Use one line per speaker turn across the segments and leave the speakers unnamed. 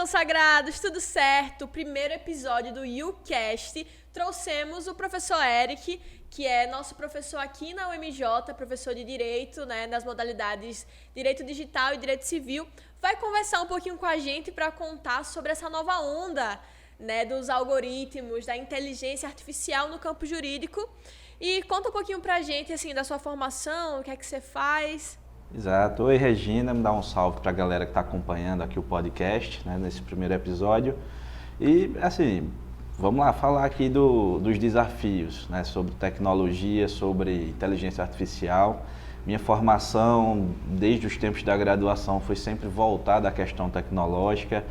consagrados, tudo certo? Primeiro episódio do YouCast, trouxemos o professor Eric, que é nosso professor aqui na UMJ, professor de Direito, né, nas modalidades Direito Digital e Direito Civil, vai conversar um pouquinho com a gente para contar sobre essa nova onda, né, dos algoritmos, da inteligência artificial no campo jurídico. E conta um pouquinho para a gente, assim, da sua formação, o que é que você faz.
Exato. Oi, Regina, me dá um salve para a galera que está acompanhando aqui o podcast, né, nesse primeiro episódio. E, assim, vamos lá falar aqui dos desafios, né, sobre tecnologia, sobre inteligência artificial. Minha formação, desde os tempos da graduação, foi sempre voltada à questão tecnológica,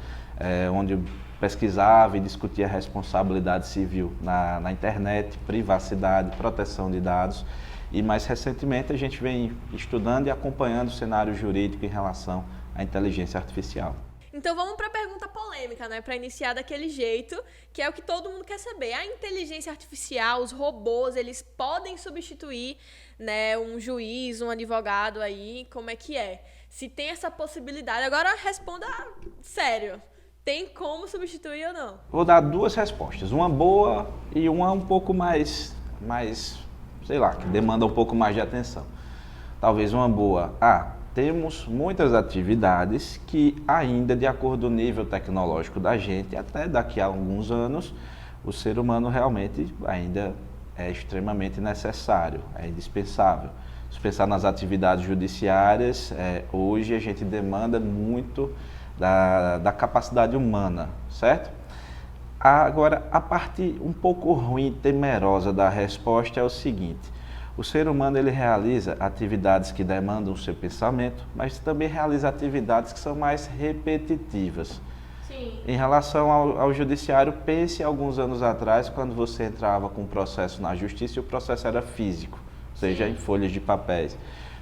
onde eu pesquisava e discutia responsabilidade civil na internet, privacidade, proteção de dados. E mais recentemente a gente vem estudando e acompanhando o cenário jurídico em relação à inteligência artificial.
Então vamos para a pergunta polêmica, né? Para iniciar daquele jeito, que é o que todo mundo quer saber. A inteligência artificial, os robôs, eles podem substituir, né, um juiz, um advogado aí? Como é que é? Se tem essa possibilidade. Agora responda sério. Tem como substituir ou não?
Vou dar duas respostas, uma boa e uma um pouco mais sei lá, que demanda um pouco mais de atenção. Talvez uma boa. Temos muitas atividades que ainda, de acordo com o nível tecnológico da gente, até daqui a alguns anos, o ser humano realmente ainda é extremamente necessário, é indispensável. Se pensar nas atividades judiciárias, hoje a gente demanda muito da capacidade humana, certo? Agora, a parte um pouco ruim, temerosa da resposta é o seguinte: o ser humano ele realiza atividades que demandam o seu pensamento, mas também realiza atividades que são mais repetitivas.
Sim.
Em relação ao judiciário, pense alguns anos atrás, quando você entrava com um processo na justiça e o processo era físico, ou seja, em folhas de papéis.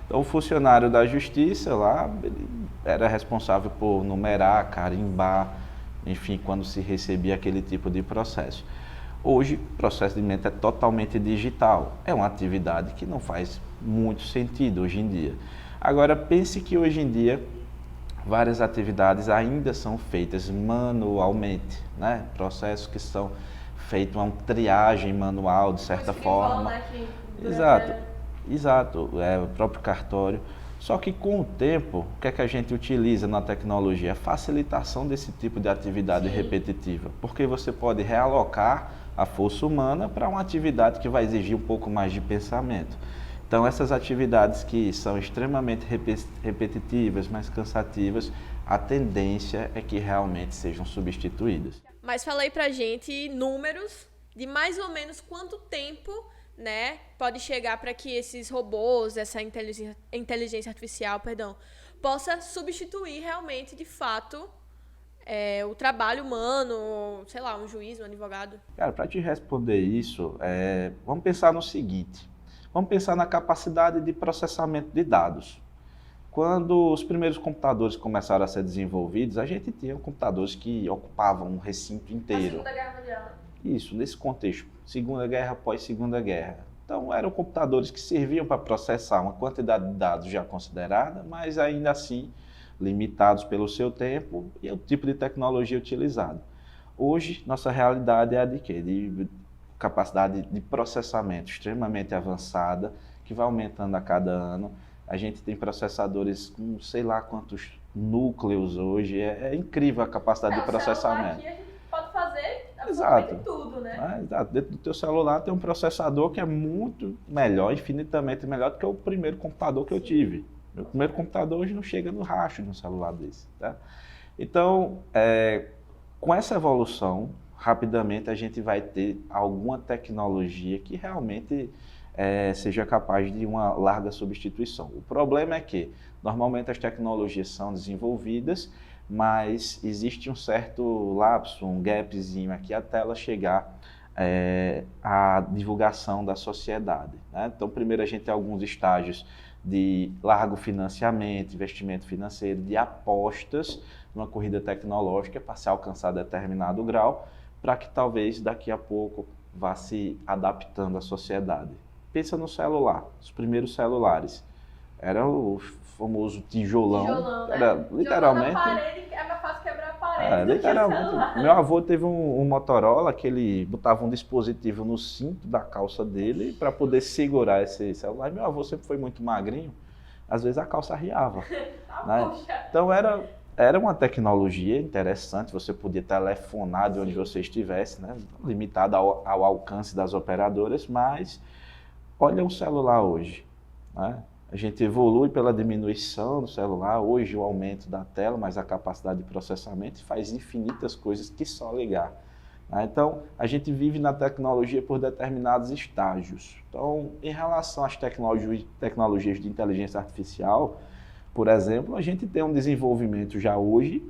Então, o funcionário da justiça lá ele era responsável por numerar, carimbar, enfim, quando se recebia aquele tipo de processo. Hoje, o procedimento é totalmente digital. É uma atividade que não faz muito sentido hoje em dia. Agora, pense que hoje em dia, várias atividades ainda são feitas manualmente, né? Processos que são feitos uma triagem manual, de certa forma. Exato, o próprio cartório. Só que com o tempo, o que é que a gente utiliza na tecnologia? A facilitação desse tipo de atividade repetitiva, porque você pode realocar a força humana para uma atividade que vai exigir um pouco mais de pensamento. Então, essas atividades que são extremamente repetitivas, mais cansativas, a tendência é que realmente sejam substituídas.
Mas fala aí pra gente números de mais ou menos quanto tempo, né, pode chegar para que esses robôs, essa inteligência artificial, possa substituir realmente, de fato, o trabalho humano, sei lá, um juiz, um advogado.
Cara, para te responder isso, vamos pensar no seguinte: vamos pensar na capacidade de processamento de dados. Quando os primeiros computadores começaram a ser desenvolvidos, a gente tinha computadores que ocupavam um recinto inteiro.
A Segunda Guerra Mundial.
Isso, nesse contexto, Segunda Guerra, pós-Segunda Guerra. Então, eram computadores que serviam para processar uma quantidade de dados já considerada, mas ainda assim limitados pelo seu tempo e o tipo de tecnologia utilizada. Hoje, nossa realidade é a de quê? De capacidade de processamento extremamente avançada, que vai aumentando a cada ano. A gente tem processadores com sei lá quantos núcleos hoje, é incrível a capacidade de processamento.
Aqui a gente pode fazer absolutamente tudo, né?
Exato. Dentro do teu celular tem um processador que é muito melhor, infinitamente melhor do que o primeiro computador que eu tive. Meu primeiro computador hoje não chega no racho de um celular desse. Tá? Então, com essa evolução, rapidamente a gente vai ter alguma tecnologia que realmente seja capaz de uma larga substituição. O problema é que, normalmente, as tecnologias são desenvolvidas, mas existe um certo lapso, um gapzinho aqui até ela chegar à divulgação da sociedade. Né? Então, primeiro a gente tem alguns estágios de largo financiamento, investimento financeiro, de apostas numa corrida tecnológica para se alcançar determinado grau, para que talvez daqui a pouco vá se adaptando à sociedade. Pensa no celular, os primeiros celulares. Era o famoso tijolão.
Tijolão, né?
Era literalmente.
Tijolão na parede, é mais fácil quebrar a parede
Literalmente. Meu avô teve um Motorola que ele botava um dispositivo no cinto da calça dele para poder segurar esse celular. E meu avô sempre foi muito magrinho, às vezes a calça arriava. Né? Então era uma tecnologia interessante, você podia telefonar de onde você estivesse, né? Limitado ao alcance das operadoras, mas olha o celular hoje. Né? A gente evolui pela diminuição do celular, hoje o aumento da tela, mas a capacidade de processamento faz infinitas coisas que só ligar. Né? Então, a gente vive na tecnologia por determinados estágios. Então, em relação às tecnologias de inteligência artificial, por exemplo, a gente tem um desenvolvimento já hoje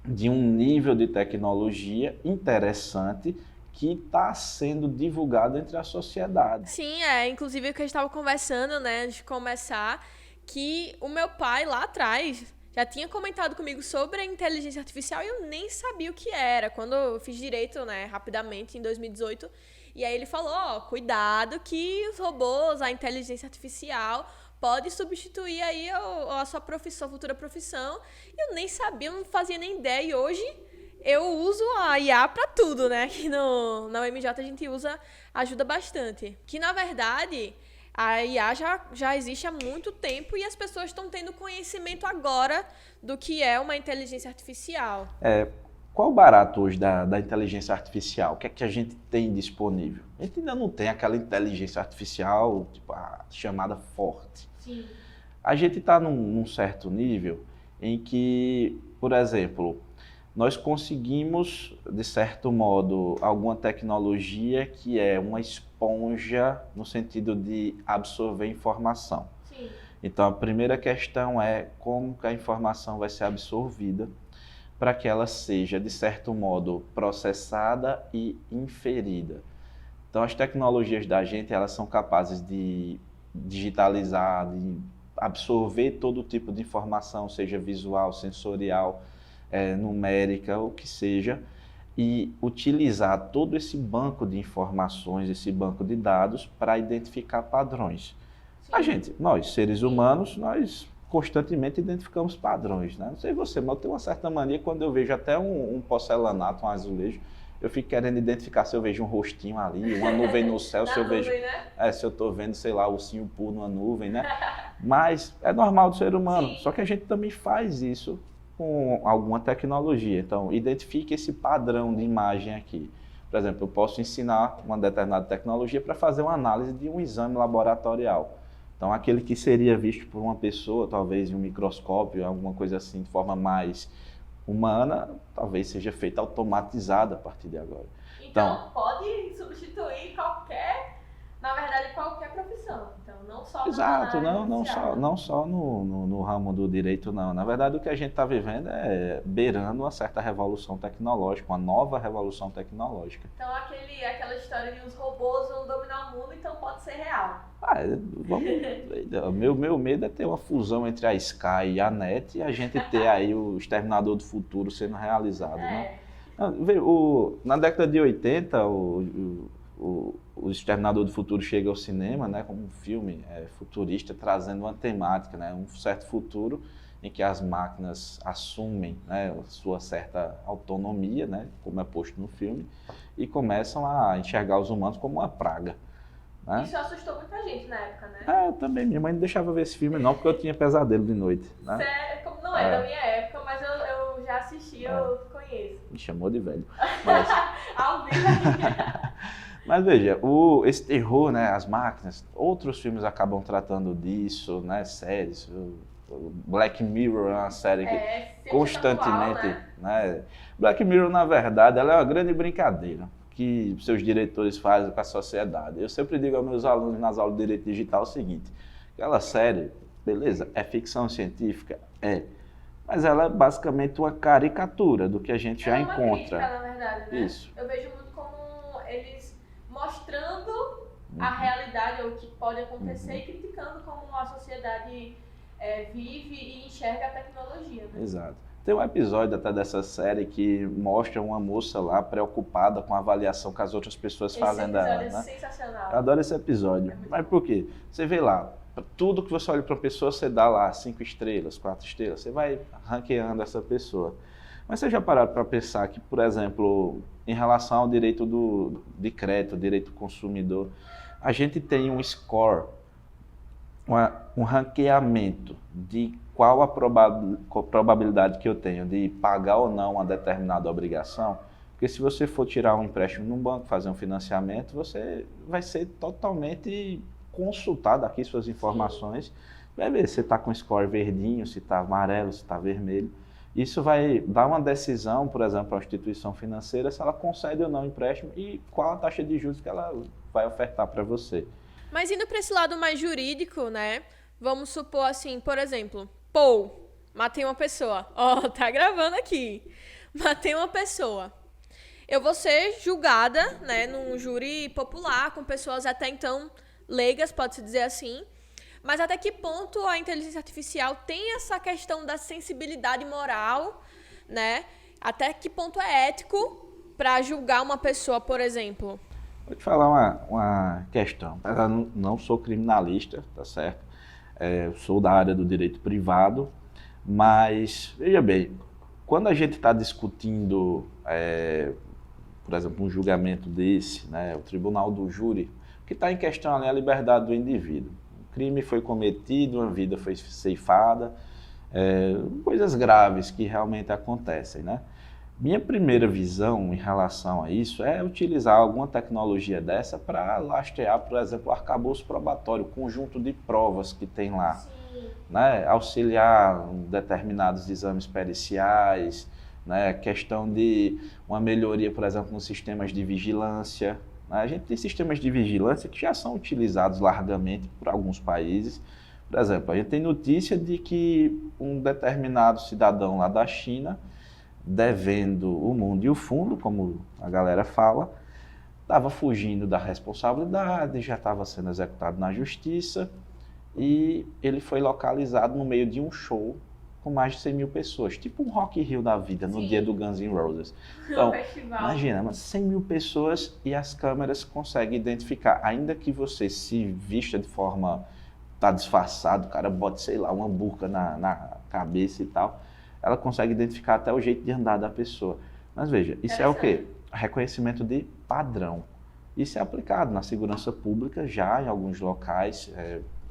de um nível de tecnologia interessante que está sendo divulgado entre a sociedade.
Sim, inclusive o que a gente estava conversando, né, antes de começar, que o meu pai lá atrás já tinha comentado comigo sobre a inteligência artificial e eu nem sabia o que era. Quando eu fiz direito, né, rapidamente, em 2018, e aí ele falou, cuidado que os robôs, a inteligência artificial pode substituir aí a sua profissão, futura profissão. E eu nem sabia, eu não fazia nem ideia, e hoje eu uso a IA para tudo, né? Aqui na UMJ a gente ajuda bastante. Que, na verdade, a IA já existe há muito tempo e as pessoas estão tendo conhecimento agora do que é uma inteligência artificial.
Qual o barato hoje da inteligência artificial? O que é que a gente tem disponível? A gente ainda não tem aquela inteligência artificial tipo, a chamada forte.
Sim.
A gente está num certo nível em que, por exemplo, nós conseguimos, de certo modo, alguma tecnologia que é uma esponja no sentido de absorver informação.
Sim.
Então, a primeira questão é como que a informação vai ser absorvida para que ela seja, de certo modo, processada e inferida. Então, as tecnologias da gente, elas são capazes de digitalizar, de absorver todo tipo de informação, seja visual, sensorial, numérica, o que seja, e utilizar todo esse banco de informações, esse banco de dados para identificar padrões. Sim. Nós, seres humanos, nós constantemente identificamos padrões, né? Não sei você, mas eu tenho uma certa mania quando eu vejo até um porcelanato, um azulejo, eu fico querendo identificar se eu vejo um rostinho ali, uma nuvem no céu, se eu vejo, né? Se eu estou vendo, sei lá, o ursinho puro numa nuvem, né? Mas é normal do ser humano, sim, só que a gente também faz isso com alguma tecnologia. Então, identifique esse padrão de imagem aqui. Por exemplo, eu posso ensinar uma determinada tecnologia para fazer uma análise de um exame laboratorial. Então, aquele que seria visto por uma pessoa, talvez em um microscópio, alguma coisa assim, de forma mais humana, talvez seja feita automatizada a partir de agora.
Então pode substituir qualquer profissão. Então, não só
exato, não só no ramo do direito, não. Na verdade, o que a gente está vivendo é beirando uma certa revolução tecnológica, uma nova revolução tecnológica.
Então, aquela história de os robôs vão dominar o mundo, então pode ser real.
Meu medo é ter uma fusão entre a Sky e a NET e a gente ter aí o Exterminador do Futuro sendo realizado, né? Na década de 80, o Exterminador do Futuro chega ao cinema, né, como um filme futurista, trazendo uma temática, né, um certo futuro em que as máquinas assumem, né, sua certa autonomia, né, como é posto no filme, e começam a enxergar os humanos como uma praga. Né?
Isso assustou muita gente na época, né?
Eu também. Minha mãe não deixava ver esse filme não, porque eu tinha pesadelo de noite. Né?
Sério? Como não é da minha época, mas eu já assisti, eu conheço.
Me chamou de velho. Mas...
Ao vivo.
Mas veja, esse terror, né, as máquinas, outros filmes acabam tratando disso, né, séries. O Black Mirror é uma série que constantemente...
Atual,
né? Black Mirror, na verdade, ela é uma grande brincadeira que seus diretores fazem com a sociedade. Eu sempre digo aos meus alunos nas aulas de Direito Digital o seguinte, aquela série, beleza, é ficção científica? Mas ela é basicamente uma caricatura do que a gente já encontra.
Crítica, na verdade, né?
Isso.
Eu vejo muito como eles mostrando a realidade, ou o que pode acontecer, e criticando como a sociedade vive e enxerga a tecnologia. Né?
Exato. Tem um episódio até dessa série que mostra uma moça lá preocupada com a avaliação que as outras pessoas fazem dela.
Esse episódio é sensacional.
Eu adoro esse episódio. Mas por quê? Você vê lá, tudo que você olha para uma pessoa, você dá lá 5 estrelas, 4 estrelas, você vai ranqueando essa pessoa. Mas vocês já pararam para pensar que, por exemplo, em relação ao direito de crédito, direito do consumidor, a gente tem um score, um ranqueamento de qual a probabilidade que eu tenho de pagar ou não uma determinada obrigação? Porque se você for tirar um empréstimo num banco, fazer um financiamento, você vai ser totalmente consultado aqui suas informações, vai ver se você está com score verdinho, se está amarelo, se está vermelho. Isso vai dar uma decisão, por exemplo, para a instituição financeira, se ela concede ou não o empréstimo e qual a taxa de juros que ela vai ofertar para você.
Mas indo para esse lado mais jurídico, né? Vamos supor assim, por exemplo, Paul, matei uma pessoa. Ó, tá gravando aqui. Matei uma pessoa. Eu vou ser julgada, né, num júri popular, com pessoas até então leigas, pode-se dizer assim. Mas até que ponto a inteligência artificial tem essa questão da sensibilidade moral, né? Até que ponto é ético para julgar uma pessoa, por exemplo?
Vou te falar uma questão. Eu não sou criminalista, tá certo? Eu sou da área do direito privado, mas, veja bem, quando a gente está discutindo, por exemplo, um julgamento desse, né, o tribunal do júri, o que está em questão ali é a liberdade do indivíduo. O crime foi cometido, uma vida foi ceifada, coisas graves que realmente acontecem, né? Minha primeira visão em relação a isso é utilizar alguma tecnologia dessa para lastrear, por exemplo, o arcabouço probatório, o conjunto de provas que tem lá, né? Auxiliar determinados exames periciais, né? Questão de uma melhoria, por exemplo, nos sistemas de vigilância. A gente tem sistemas de vigilância que já são utilizados largamente por alguns países. Por exemplo, a gente tem notícia de que um determinado cidadão lá da China, devendo o mundo e o fundo, como a galera fala, estava fugindo da responsabilidade, já estava sendo executado na justiça e ele foi localizado no meio de um show com mais de 100 mil pessoas, tipo um Rock in Rio da vida, no dia do Guns N' Roses. Então, imagina, 100 mil pessoas e as câmeras conseguem identificar, ainda que você se vista de forma, tá disfarçado, o cara bota, sei lá, uma burca na cabeça e tal, ela consegue identificar até o jeito de andar da pessoa. Mas veja, isso é o quê? Reconhecimento de padrão. Isso é aplicado na segurança pública já em alguns locais.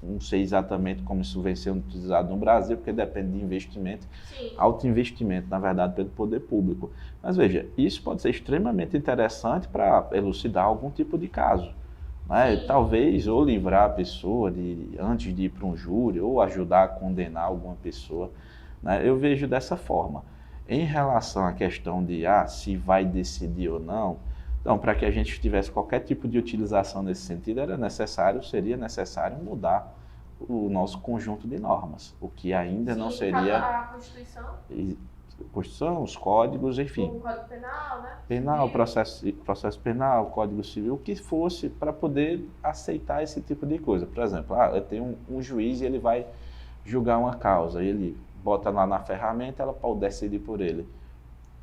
Não sei exatamente como isso vem sendo utilizado no Brasil, porque depende de investimento. Sim. Alto investimento, na verdade, pelo poder público. Mas veja, isso pode ser extremamente interessante para elucidar algum tipo de caso. Né? Talvez ou livrar a pessoa antes de ir para um júri, ou ajudar a condenar alguma pessoa. Né? Eu vejo dessa forma. Em relação à questão de se vai decidir ou não, então, para que a gente tivesse qualquer tipo de utilização nesse sentido, seria necessário mudar o nosso conjunto de normas, o que ainda não seria...
A Constituição?
A Constituição, os códigos, enfim.
O Código Penal, né?
Penal, processo penal, Código Civil, o que fosse para poder aceitar esse tipo de coisa. Por exemplo, eu tenho um juiz e ele vai julgar uma causa, ele bota lá na ferramenta, ela pode decidir por ele.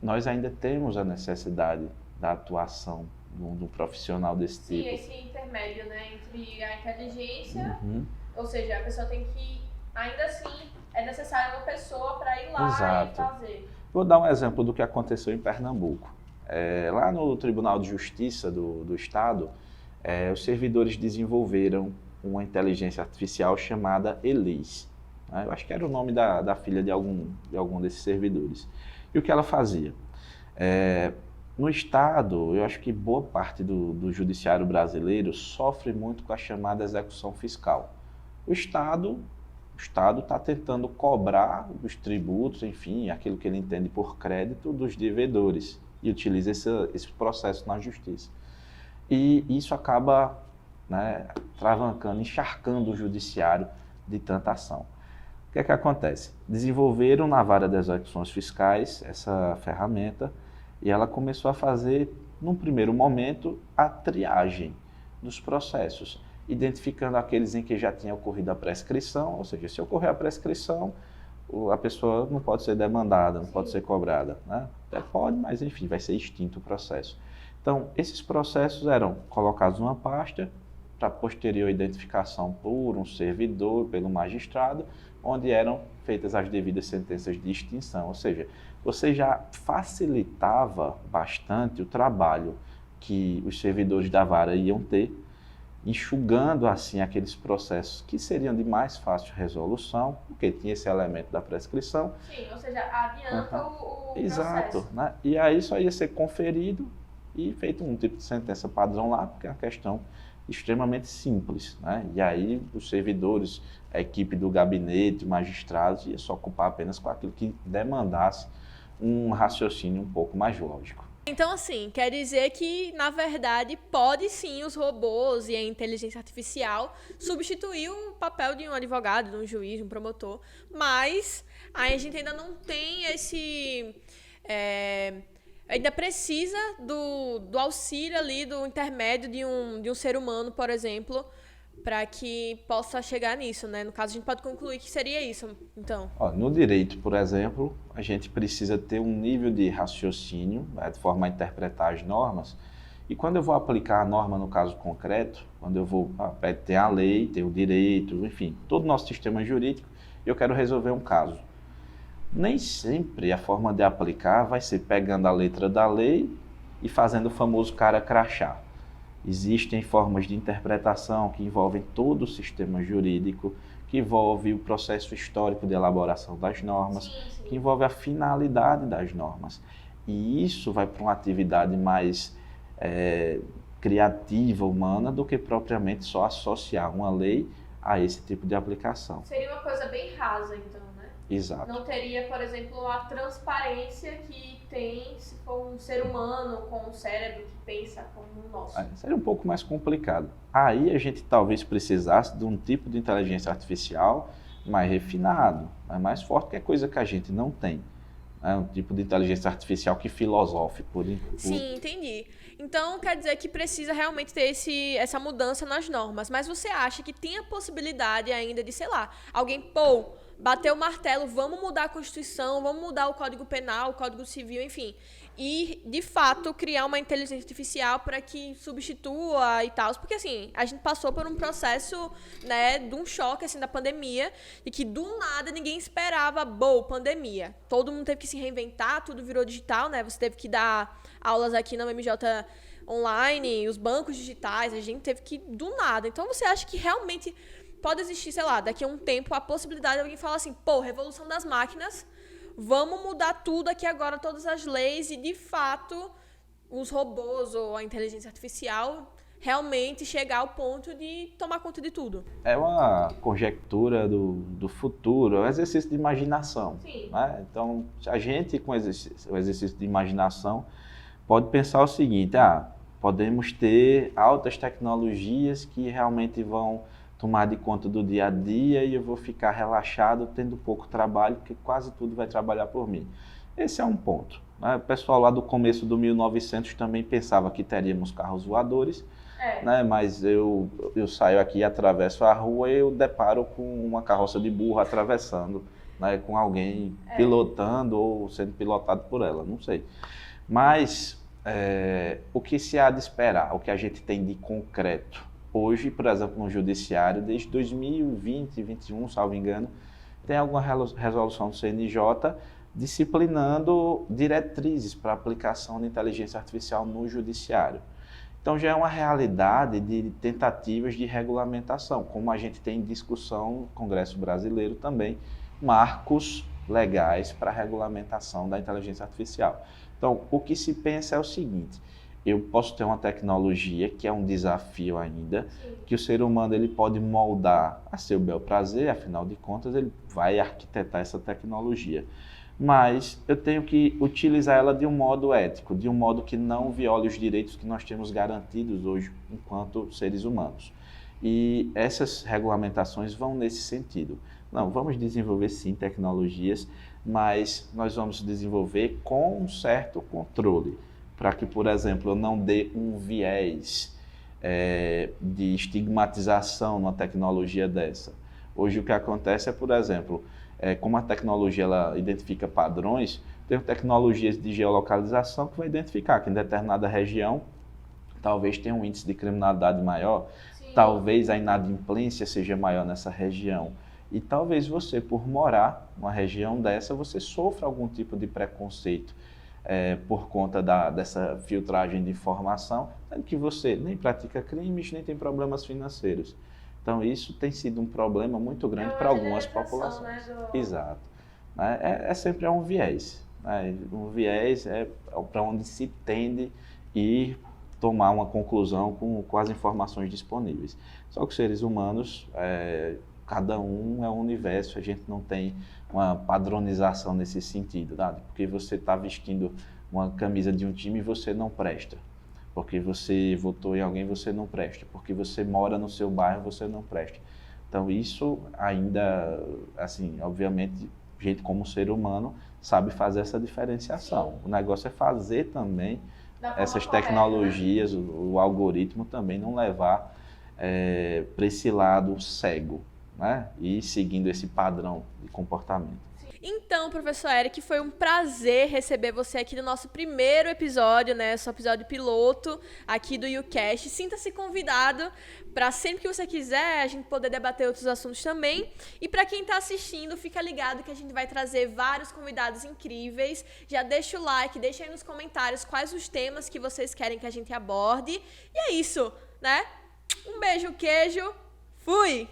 Nós ainda temos a necessidade da atuação do profissional desse tipo.
Sim, esse intermédio, né, entre a inteligência, ou seja, a pessoa tem que, ainda assim, é necessário uma pessoa para ir lá e fazer.
Vou dar um exemplo do que aconteceu em Pernambuco. Lá no Tribunal de Justiça do Estado, os servidores desenvolveram uma inteligência artificial chamada Elis. Eu acho que era o nome da filha de algum desses servidores. E o que ela fazia? No Estado, eu acho que boa parte do judiciário brasileiro sofre muito com a chamada execução fiscal. O Estado está tentando cobrar os tributos, enfim, aquilo que ele entende por crédito dos devedores e utiliza esse processo na justiça. E isso acaba, né, travancando, encharcando o judiciário de tanta ação. O que é que acontece? Desenvolveram na vara das execuções fiscais essa ferramenta e ela começou a fazer, num primeiro momento, a triagem dos processos, identificando aqueles em que já tinha ocorrido a prescrição, ou seja, se ocorrer a prescrição, a pessoa não pode ser demandada, não pode ser cobrada, né? Até pode, mas enfim, vai ser extinto o processo. Então, esses processos eram colocados numa pasta para posterior identificação por um servidor, pelo magistrado, onde eram feitas as devidas sentenças de extinção, ou seja, você já facilitava bastante o trabalho que os servidores da vara iam ter, enxugando assim aqueles processos que seriam de mais fácil resolução, porque tinha esse elemento da prescrição.
Sim, ou seja, adianta o
Exato,
processo.
né? E aí só ia ser conferido e feito um tipo de sentença padrão lá, porque é uma questão extremamente simples, né? E aí os servidores, a equipe do gabinete, magistrados, ia se ocupar apenas com aquilo que demandasse um raciocínio um pouco mais lógico.
Então, assim, quer dizer que, na verdade, pode sim os robôs e a inteligência artificial substituir o papel de um advogado, de um juiz, de um promotor, mas aí a gente ainda não tem ainda precisa do auxílio ali, do intermédio de um ser humano, por exemplo, para que possa chegar nisso, né? No caso, a gente pode concluir que seria isso, então.
No direito, por exemplo, a gente precisa ter um nível de raciocínio, né, de forma a interpretar as normas, e quando eu vou aplicar a norma no caso concreto, quando eu vou ter a lei, ter o direito, enfim, todo o nosso sistema jurídico, eu quero resolver um caso. Nem sempre a forma de aplicar vai ser pegando a letra da lei e fazendo o famoso cara crachá. Existem formas de interpretação que envolvem todo o sistema jurídico, que envolve o processo histórico de elaboração das normas, que envolve a finalidade das normas. E isso vai para uma atividade mais criativa, humana, do que propriamente só associar uma lei a esse tipo de aplicação.
Seria uma coisa bem rasa, então, né?
Exato.
Não teria, por exemplo, a transparência que tem se for um ser humano com um cérebro que pensa como o nosso.
Seria um pouco mais complicado. Aí a gente talvez precisasse de um tipo de inteligência artificial mais refinado, mais forte, que é coisa que a gente não tem. Um tipo de inteligência artificial que filosofe
Sim, entendi. Então, quer dizer que precisa realmente ter essa mudança nas normas. Mas você acha que tem a possibilidade ainda de, sei lá, alguém, bater o martelo, vamos mudar a Constituição, vamos mudar o Código Penal, o Código Civil, enfim. E, de fato, criar uma inteligência artificial para que substitua e tal. Porque, assim, a gente passou por um processo, né, de um choque, assim, da pandemia, e que, do nada, ninguém esperava, pandemia. Todo mundo teve que se reinventar, tudo virou digital, né? Você teve que dar aulas aqui na UMJ online, os bancos digitais, a gente teve que, do nada. Então, você acha que realmente pode existir, sei lá, daqui a um tempo, a possibilidade de alguém falar assim, revolução das máquinas, vamos mudar tudo aqui agora, todas as leis, e de fato os robôs ou a inteligência artificial realmente chegar ao ponto de tomar conta de tudo?
É uma conjectura do futuro, é um exercício de imaginação.
Sim.
Né? Então, a gente, com o exercício de imaginação, pode pensar o seguinte, podemos ter altas tecnologias que realmente vão tomar de conta do dia a dia e eu vou ficar relaxado, tendo pouco trabalho, porque quase tudo vai trabalhar por mim. Esse é um ponto. Né? O pessoal lá do começo do 1900 também pensava que teríamos carros voadores, né? Mas eu saio aqui, atravesso a rua e eu deparo com uma carroça de burro atravessando, né? Com alguém pilotando ou sendo pilotado por ela, não sei. Mas o que se há de esperar, o que a gente tem de concreto? Hoje, por exemplo, no Judiciário, desde 2020, 2021, salvo engano, tem alguma resolução do CNJ disciplinando diretrizes para aplicação de inteligência artificial no Judiciário. Então, já é uma realidade de tentativas de regulamentação, como a gente tem em discussão no Congresso Brasileiro também, marcos legais para a regulamentação da inteligência artificial. Então, o que se pensa é o seguinte: eu posso ter uma tecnologia que é um desafio ainda, que o ser humano ele pode moldar a seu bel prazer, afinal de contas ele vai arquitetar essa tecnologia. Mas eu tenho que utilizar ela de um modo ético, de um modo que não viole os direitos que nós temos garantidos hoje enquanto seres humanos. E essas regulamentações vão nesse sentido. Não, vamos desenvolver sim tecnologias, mas nós vamos desenvolver com um certo controle, para que, por exemplo, eu não dê um viés de estigmatização numa tecnologia dessa. Hoje o que acontece é, por exemplo, como a tecnologia ela identifica padrões, tem tecnologias de geolocalização que vai identificar que em determinada região talvez tenha um índice de criminalidade maior, talvez a inadimplência seja maior nessa região. E talvez você, por morar numa região dessa, você sofra algum tipo de preconceito por conta dessa filtragem de informação, sendo que você nem pratica crimes, nem tem problemas financeiros. Então, isso tem sido um problema muito grande para algumas populações.
Né,
Exato. Sempre um viés. Né? Um viés é para onde se tende ir tomar uma conclusão com as informações disponíveis. Só que os seres humanos, cada um é um universo, a gente não tem uma padronização nesse sentido, tá? Porque você está vestindo uma camisa de um time e você não presta. Porque você votou em alguém, você não presta. Porque você mora no seu bairro, você não presta. Então isso ainda, assim, obviamente, gente como ser humano sabe fazer essa diferenciação.
Sim.
O negócio é fazer também essas
correta,
tecnologias, o algoritmo também não levar para esse lado cego, né? E seguindo esse padrão de comportamento.
Então, professor Eric, foi um prazer receber você aqui no nosso primeiro episódio, né? Nosso episódio piloto aqui do YouCast. Sinta-se convidado para sempre que você quiser a gente poder debater outros assuntos também. E para quem está assistindo, fica ligado que a gente vai trazer vários convidados incríveis. Já deixa o like, deixa aí nos comentários quais os temas que vocês querem que a gente aborde. E é isso, né? Um beijo, queijo. Fui!